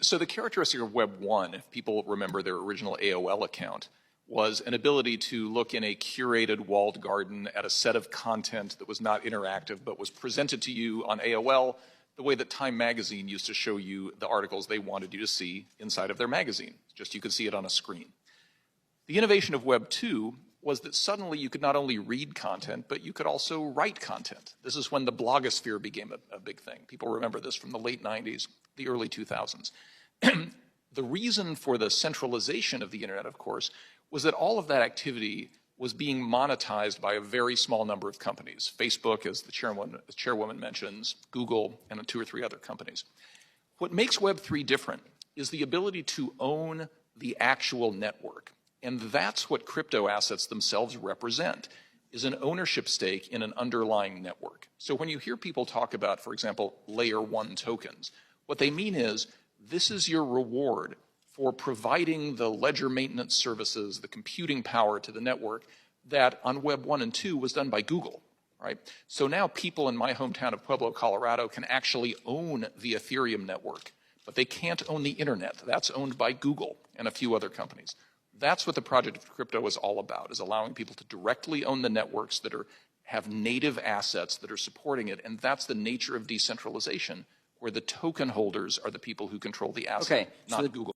So the characteristic of Web 1, if people remember their original AOL account, was an ability to look in a curated walled garden at a set of content that was not interactive but was presented to you on AOL the way that Time magazine used to show you the articles they wanted you to see inside of their magazine. Just you could see it on a screen. The innovation of Web 2 was that suddenly you could not only read content, but you could also write content. This is when the blogosphere became a big thing. People remember this from the late 90s, the early 2000s. The reason for the centralization of the internet, of course, was that all of that activity was being monetized by a very small number of companies. Facebook, as the chairwoman mentions, Google, and 2 or 3 other companies. What makes Web3 different is the ability to own the actual network. And that's what crypto assets themselves represent, is an ownership stake in an underlying network. So when you hear people talk about, for example, layer 1 tokens, what they mean is this is your reward for providing the ledger maintenance services, the computing power to the network that on Web 1 and 2 was done by Google, right? So now people in my hometown of Pueblo, Colorado can actually own the Ethereum network, but they can't own the internet. That's owned by Google and a few other companies. That's what the project of crypto is all about, is allowing people to directly own the networks that have native assets that are supporting it, and that's the nature of decentralization, where the token holders are the people who control the asset, not Google.